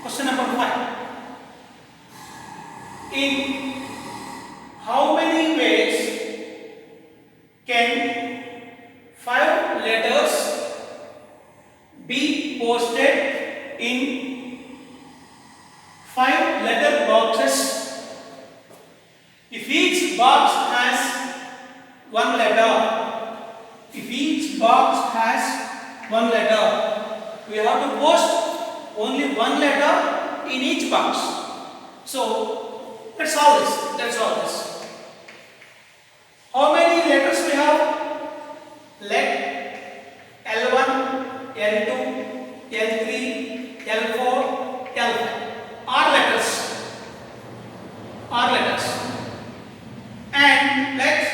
Question number 5. In how many ways can 5 letters be posted in 5 letter boxes? If each box has one letter, we have to post only one letter in each box. So let's solve this. How many letters we have? Let L1, L2, L3, L4, L5 are letters. And let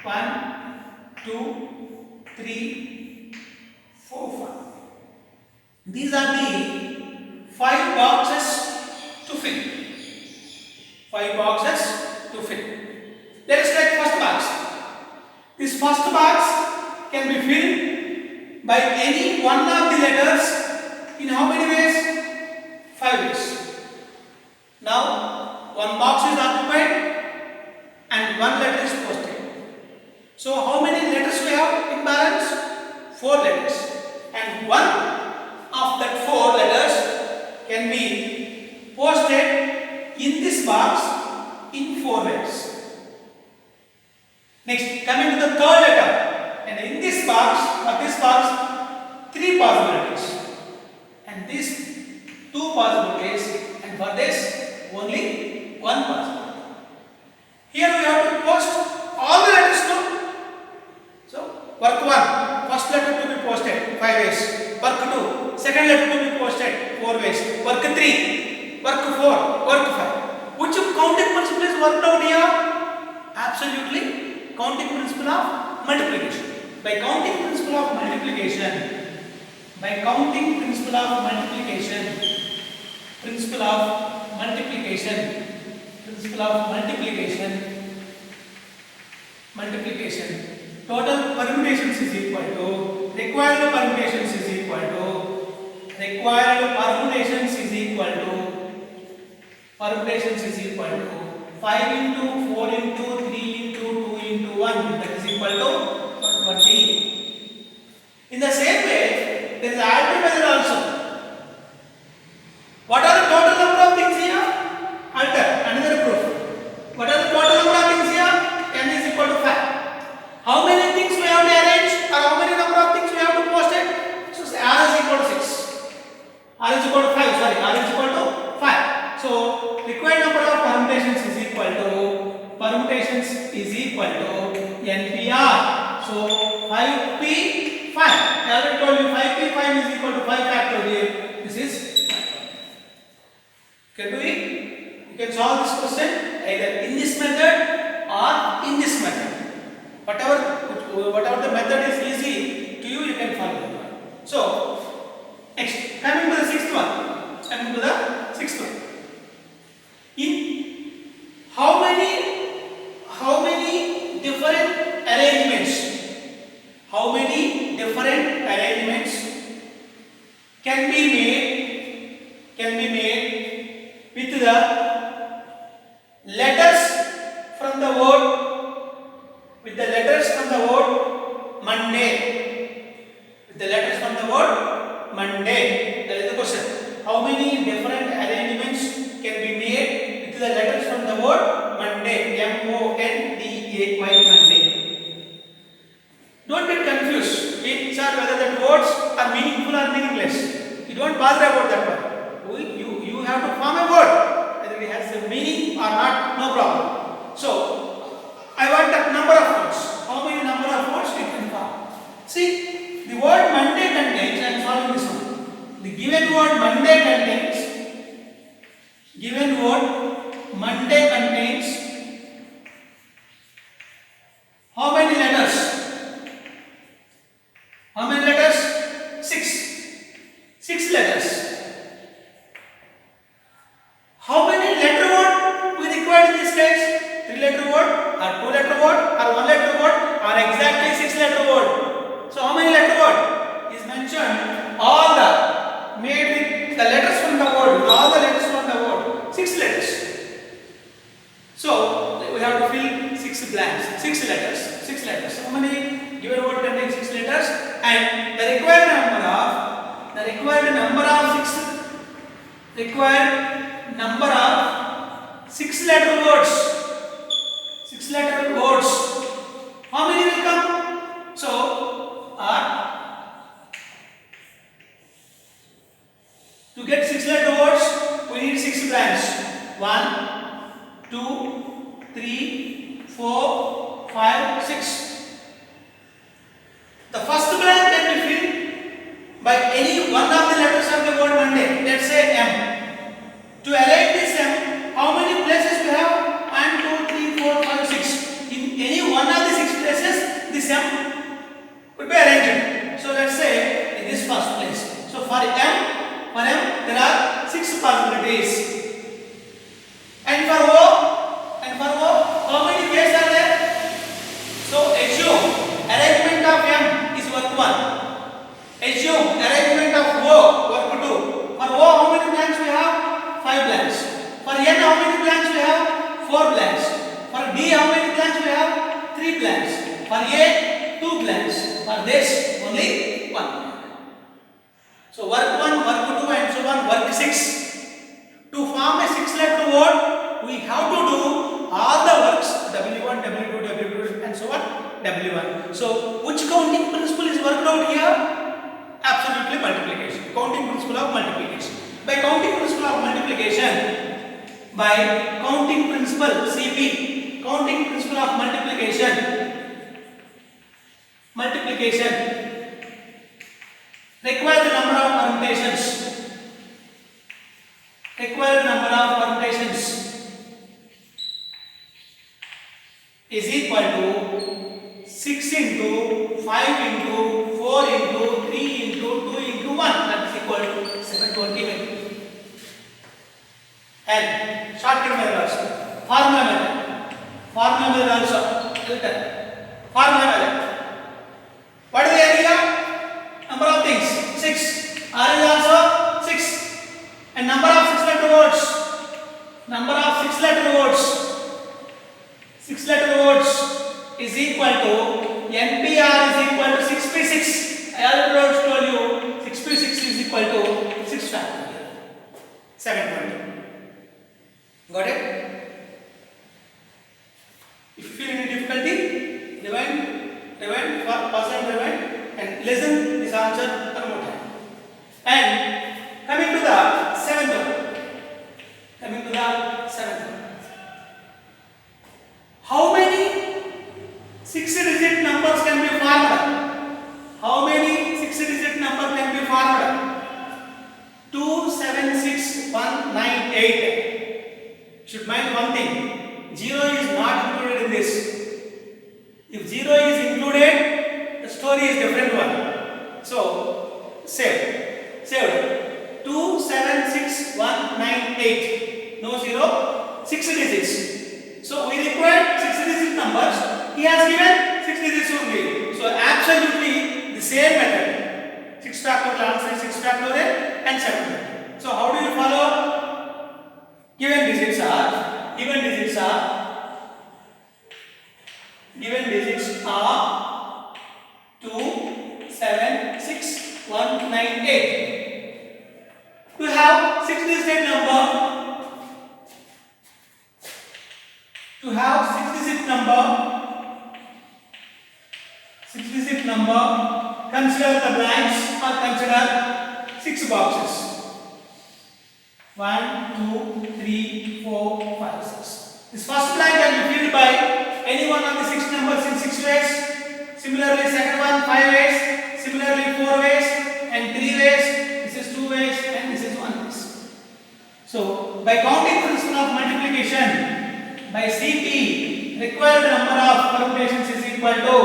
1, 2, 3, 4, 5. These are the 5 boxes to fill. 5 boxes to fill. Let us take first box. This first box can be filled by any one of the letters in how many ways? 5 ways. Now, one box is occupied and one letter is posted. So, how many letters we have in balance? 4 letters. And one of that 4 letters can be posted in this box in 4 ways. Next, coming to the third letter, and in this box, 3 possibilities, and these 2 possibilities, and for this only 1 possibility. Here we have to post all the letters too. So work 1, first letter to be posted 5 ways. Work 2, second letter to be posted 4 ways. Work 3, work 4, work 5. Which counting principle is worked out here? Absolutely. Counting principle of multiplication. By counting principle of multiplication, total permutations is equal to required permutations is equal to 5 into 4 into 3 into 2 into 1, that is equal to 120. In the same way, there is additive method also. What are the total number of things here? Alter, another proof. What are the total number of things here? N is equal to 5. How many things we have to arrange, or how many number of things we have to post it? So R is equal to 6. R is equal to 5. So required number of permutations is equal to NPR. So 5P5. I already told you 5P5 is equal to 5 factorial. This is 5. Can do it? You can solve this question either in this method or in this method. Whatever the method is easy to you, you can follow it. So next, coming to the sixth one. In how many different arrangements can be made with the letters from the word Monday? That is the question. How many different arrangements can be made with the letters from the word Monday? M-O-N-D-A-Y, Monday. Don't get confused whether the words are meaningful or meaningless. You don't bother about that one. You have to form a word, whether it has a meaning or not, no problem. So I want that number of words. How many number of words you can form? See, the word Monday contains, I am solving this one. The given word Monday contains how many letters? 6 letters. How many letter word we require in this case? 3 letter word or 2 letter word or 1 letter word or exactly 6 letter word? So how many letter word is mentioned? number of 6-letter words. 6-letter words. How many will come? So, to get 6-letter words, we need 6 blanks. 1, 2, 3, 4, 5, 6. The first blank can be filled by any one of the letters of the word Monday. Let's say M. To arrange this M, how many places we have? 1, 2, 3, 4, 5, 6. In any one of the 6 places, this M could be arranged. So let's say in this first place. So for M, there are 6 possibilities. And for O, how many ways are there? So assume arrangement of M is work 1. Assume arrangement of O, work 2. For O, how many blanks we have? 5 blanks. For N, how many blanks we have? 4 blanks. For D, how many blanks we have? 3 blanks. For A, 2 blanks. For this, only 1. So work 1, work 2 and so on, work 6. To form a 6-letter word, we have to do all the works W1, W2, W2 and so on, W1. So which counting principle is worked out here? Absolutely multiplication. Counting principle of multiplication. By counting principle of multiplication, by counting principle CP, counting principle of multiplication require the number of permutations. Is equal to 6 into 5 into 4 into 3 into 2 into 1. That is equal to 720. And shortcut method also. Formula method also. Formula method. What is the area? Number of things. 6. R is also 6. And number of 6-letter words. 6-letter words is equal to NPR is equal to 6p6. I already told you 6p6 is equal to 6 factorial. 720. Got it? If you feel any difficulty, rewind, pause and rewind and listen this answer one more time. And coming to the 7th one. How many 6-digit numbers can be formed? 2, 7, 6, 1, 9, 8. Should mind one thing. 0 is not included in this. If 0 is included, the story is different one. So saved. 2, 7, 6, 1, 9, 8. No 0. 6 digits. So we require 6-digit numbers. He has given 6 digits only. So absolutely the same method. 6 factorial answer is 6 factorial and 7. So how do you follow? Given digits are 2, 7, 6, 1, 9, 8. To have 6-digit number, consider the blanks or consider 6 boxes. 1, 2, 3, 4, 5, 6. This first blank can be filled by any one of the 6 numbers in 6 ways. Similarly, second one 5 ways. Similarly, 4 ways and 3 ways. This is 2 ways and this is 1 ways. So, by counting principle of multiplication, by CP, required number of permutations is equal to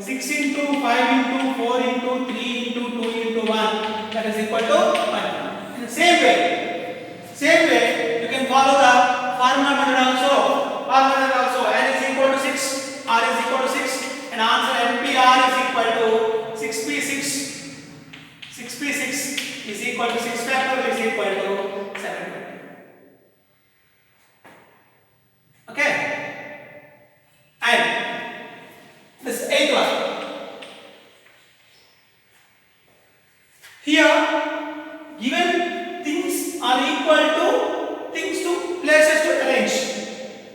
6 into 5 into 4 into 3 into 2 into 1, that is equal to 1. In the same way, you can follow the formula method also. N is equal to 6, R is equal to 6, and answer NPR is equal to 6p6. 6p6 is equal to 6 factorial is equal to 720. Okay? And this 8th one. Here, given things are equal to places to arrange.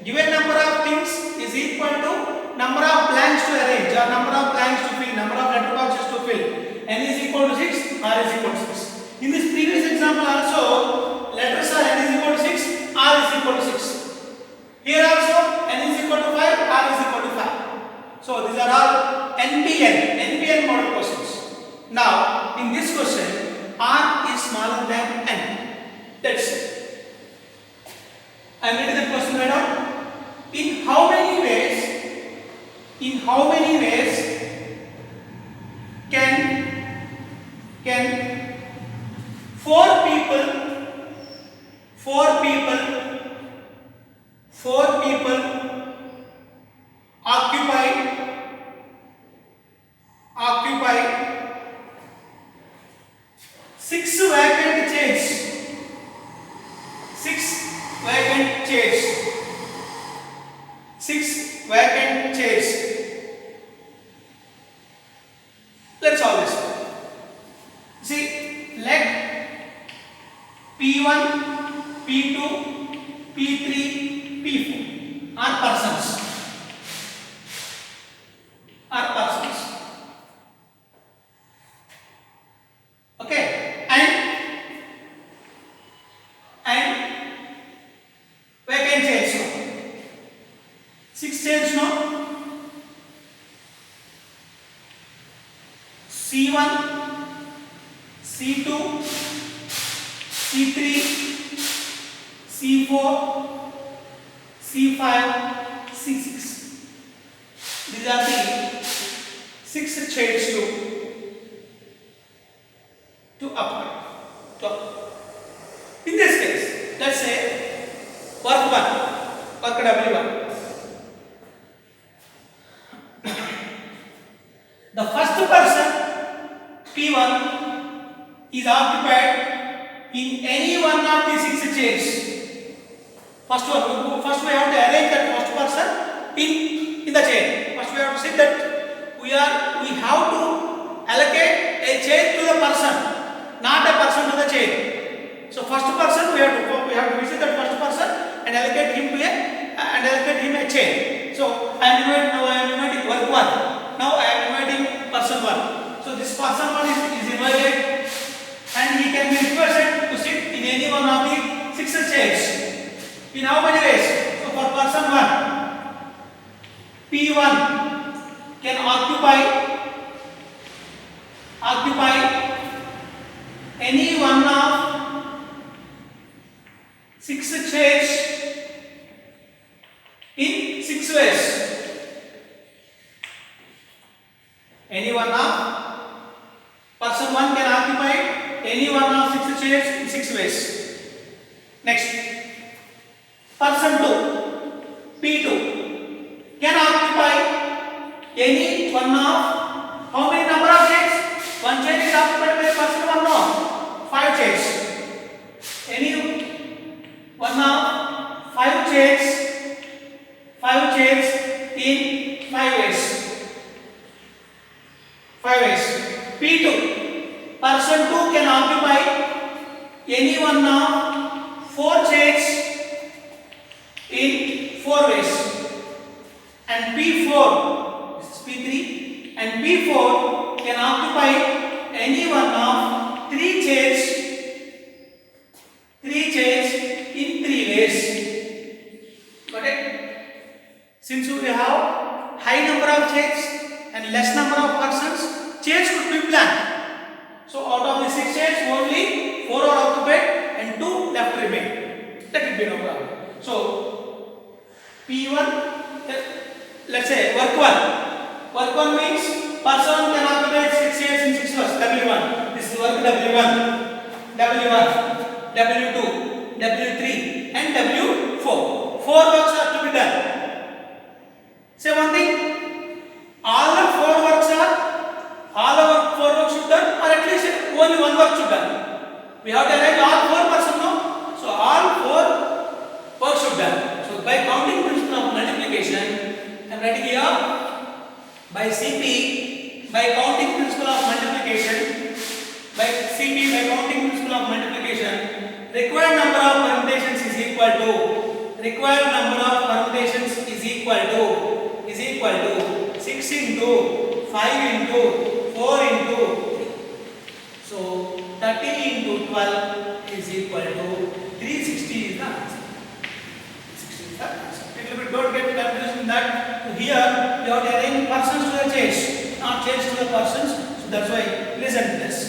Given number of things is equal to number of blanks to arrange, or number of blanks to fill, number of letter boxes to fill. N is equal to 6, R is equal to 6. In this previous example also, letters are N is equal to 6, R is equal to 6. Here also, N is equal to 5, R is equal to 5. So these are all NPN model questions. Now, in this question, R is smaller than N. That's it. I am reading the question right now. In how many ways can four people occupy 6 vacant chairs? 6 vacant chairs. 6 vacant chairs. Let's solve this. See, let P1, P2, P3, P4 are persons. Okay, and vacant chairs. 6 chairs, no? C1, C2, C3, C4, C5, C6. These are the 6 chairs to occupy. In this case, let's say work W1. The first person, P1, is occupied in any one of the 6 chairs. First we have to arrange that first person in the chair. First we have to say that we have to allocate a chair to the person, not a person to the chair. So first person we have to visit that first person and allocate him a chair. So I am inviting work 1. Now I am inviting person 1. So this person 1 is invited, and he can be requested to sit in any one of the 6 chairs. In how many ways? So for person 1, P1 can occupy any one of 6 chairs in 6 ways. Any one of person 1 can occupy any one of 6 chairs in 6 ways. Next, person 2, P2, can occupy any one of how many number of chairs? 1 chair is occupied by person 1, no? 5 chairs. Any one of 5 chairs in 5 ways. 5 ways. P2, person 2 can occupy any one of 4 chairs in 4 ways. And P4, this is P3, and P4 can occupy any one of 3 chairs in 3 ways. Got it? Since we have high number of chairs and less number of persons, chairs could be planned. So out of the 6 chairs, only 4 are occupied and 2 left remain. That will be no problem. So P1, let's say work 1. Work 1 means person can occupy 6 chairs in 6 ways. W1. This is work W1, W2, W3 and W4. 4 works are to be done. Say one thing, all the 4 works should done, or at least only 1 work should done. We have to arrange all 4 persons, no? So all 4 works should done. So by counting principle of multiplication, I am writing here by CP, by counting principle of multiplication, by CP SPP by counting principle of multiplication, required number of permutations is equal to 6 into 5 into 4 into 3. So 30 into 12 is equal to 360 is the answer. 60 is the answer. Little bit don't get confused in that. So here you have to arrange persons to the chase, not chase to the persons. So that's why listen to this.